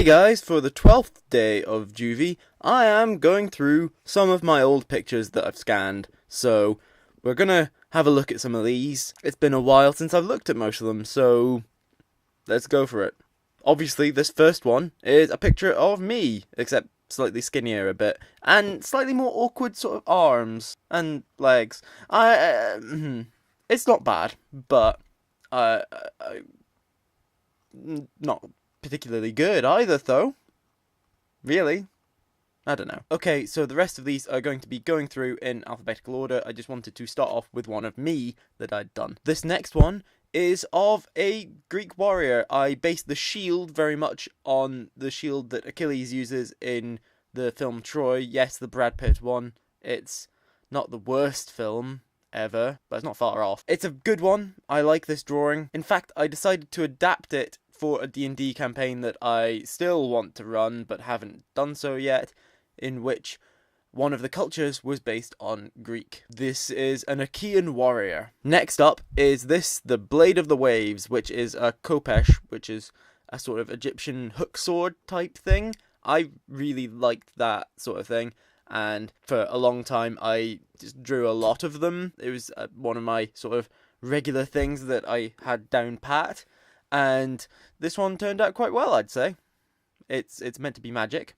Hey guys, for the 12th day of JuV, I am going through some of my old pictures that I've scanned, so we're gonna have a look at some of these. It's been a while since I've looked at most of them, so let's go for it. Obviously, this first one is a picture of me, except slightly skinnier a bit, and slightly more awkward sort of arms and legs. It's not bad, but not particularly good either, though. Really? I don't know. Okay, so the rest of these are going to be going through in alphabetical order. I just wanted to start off with one of me that I'd done. This next one is of a Greek warrior. I based the shield very much on the shield that Achilles uses in the film Troy. Yes, the Brad Pitt one. It's not the worst film ever, but it's not far off. It's a good one. I like this drawing. In fact, I decided to adapt it for a D&D campaign that I still want to run but haven't done so yet, in which one of the cultures was based on Greek. This is an Achaean warrior. Next up is this, the Blade of the Waves, which is a khopesh, which is a sort of Egyptian hook sword type thing. I really liked that sort of thing, and for a long time I just drew a lot of them. It was one of my sort of regular things that I had down pat. And this one turned out quite well, I'd say. It's meant to be magic.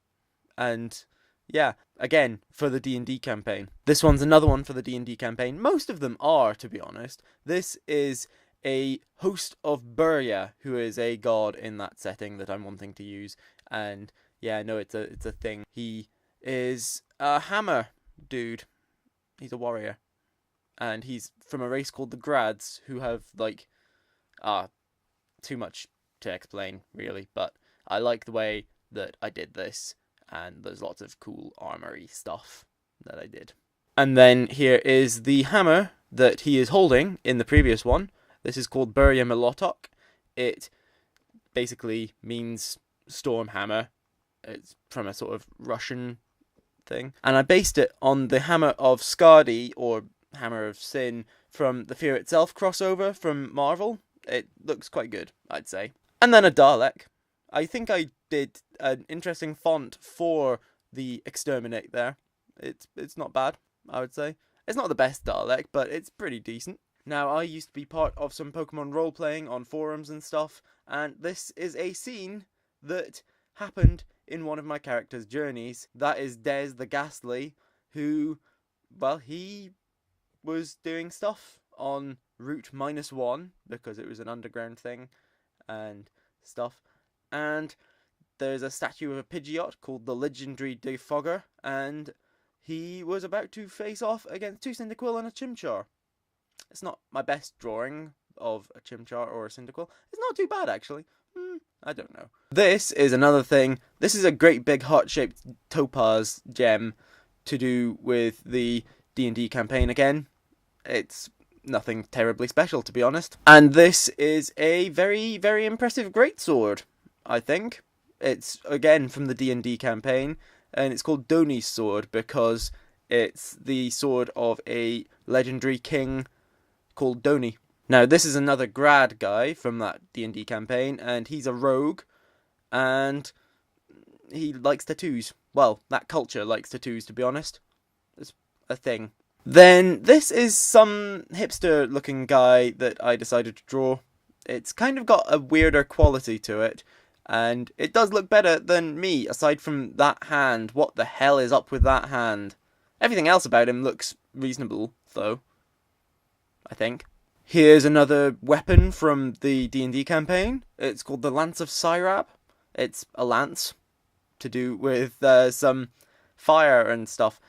And yeah, again, for the D&D campaign. This one's another one for the D&D campaign. Most of them are, to be honest. This is a host of Burya, who is a god in that setting that I'm wanting to use. And yeah, I know it's a thing. He is a hammer dude. He's a warrior. And he's from a race called the Grads, who have, like, too much to explain, really, but I like the way that I did this, and there's lots of cool armory stuff that I did. And then here is the hammer that he is holding in the previous one. This is called Burya Milotok. It basically means storm hammer. It's from a sort of Russian thing. And I based it on the hammer of Skadi, or Hammer of Sin, from the Fear Itself crossover from Marvel. It looks quite good, I'd say. And then a Dalek. I think I did an interesting font for the Exterminate there. It's not bad, I would say. It's not the best Dalek, but it's pretty decent. Now, I used to be part of some Pokemon role-playing on forums and stuff, and this is a scene that happened in one of my character's journeys. That is Dez the Ghastly, who, well, he was doing stuff on Route -1, because it was an underground thing and stuff. And there's a statue of a Pidgeot called the legendary Defogger, and he was about to face off against two Cyndaquil and a Chimchar. It's not my best drawing of a Chimchar or a Cyndaquil. It's not too bad, actually. I don't know. This is another thing. This is a great big heart-shaped topaz gem to do with the D&D campaign again. It's nothing terribly special, to be honest. And this is a very, very impressive greatsword, I think. It's, again, from the D&D campaign, and it's called Doni's sword because it's the sword of a legendary king called Doni. Now, this is another Grad guy from that D&D campaign, and he's a rogue, and he likes tattoos. Well, that culture likes tattoos, to be honest. It's a thing. Then this is some hipster-looking guy that I decided to draw. It's kind of got a weirder quality to it, and it does look better than me, aside from that hand. What the hell is up with that hand? Everything else about him looks reasonable, though, I think. Here's another weapon from the D&D campaign. It's called the Lance of Syrab. It's a lance to do with some fire and stuff.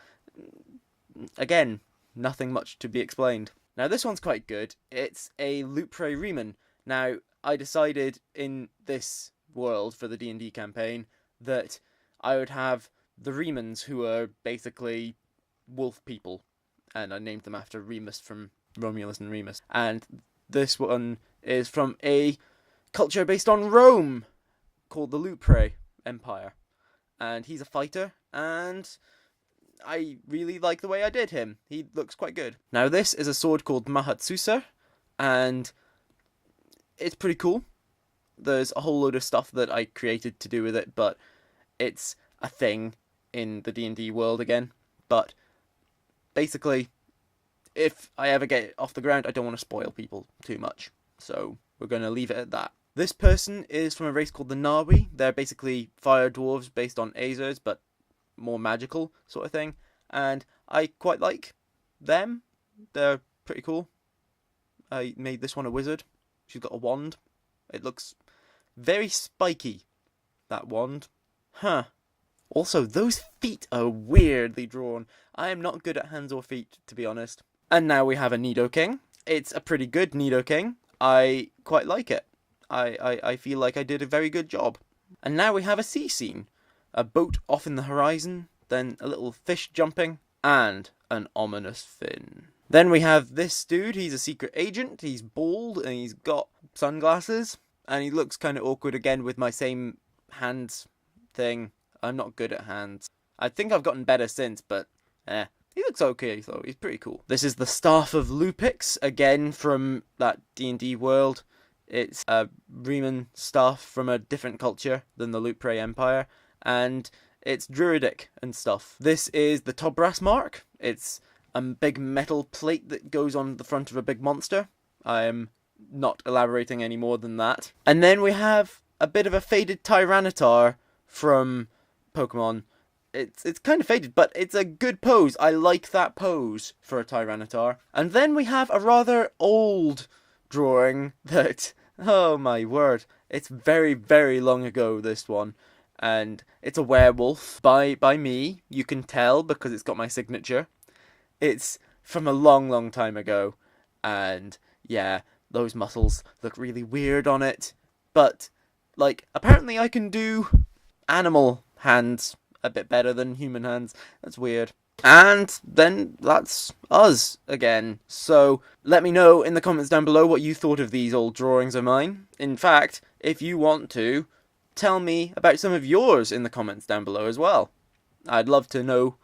Again, nothing much to be explained. Now, this one's quite good. It's a Lupre Riemann. Now, I decided in this world for the D&D campaign that I would have the Riemanns, who are basically wolf people. And I named them after Remus from Romulus and Remus. And this one is from a culture based on Rome called the Lupre Empire. And he's a fighter, and I really like the way I did him. He looks quite good. Now, this is a sword called Mahatsusa, and it's pretty cool. There's a whole load of stuff that I created to do with it, but it's a thing in the D&D world again. But basically, if I ever get it off the ground, I don't want to spoil people too much. So we're going to leave it at that. This person is from a race called the Nawi. They're basically fire dwarves based on Azers, but more magical sort of thing. And I quite like them. They're pretty cool. I made this one a wizard. She's got a wand. It looks very spiky, that wand. Huh. Also, those feet are weirdly drawn. I am not good at hands or feet, to be honest. And now we have a Nidoking. It's a pretty good Nidoking. I quite like it. I feel like I did a very good job. And now we have a sea scene. A boat off in the horizon, then a little fish jumping, and an ominous fin. Then we have this dude. He's a secret agent. He's bald and he's got sunglasses. And he looks kind of awkward again with my same hands thing. I'm not good at hands. I think I've gotten better since, but he looks okay though. He's pretty cool. This is the Staff of Lupix, again from that D&D world. It's a Riemann staff from a different culture than the Lupre Empire, and it's druidic and stuff. This is the Tobras mark. It's a big metal plate that goes on the front of a big monster. I am not elaborating any more than that. And then we have a bit of a faded Tyranitar from Pokemon. It's kind of faded, but it's a good pose. I like that pose for a Tyranitar. And then we have a rather old drawing that, oh my word, it's very, very long ago, this one. And it's a werewolf by me. You can tell because it's got my signature. It's from a long, long time ago. And yeah, those muscles look really weird on it. But, like, apparently I can do animal hands a bit better than human hands. That's weird. And then that's us again. So let me know in the comments down below what you thought of these old drawings of mine. In fact, if you want to, tell me about some of yours in the comments down below as well. I'd love to know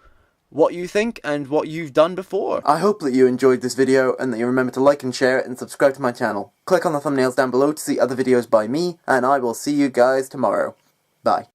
what you think and what you've done before. I hope that you enjoyed this video and that you remember to like and share it and subscribe to my channel. Click on the thumbnails down below to see other videos by me, and I will see you guys tomorrow. Bye.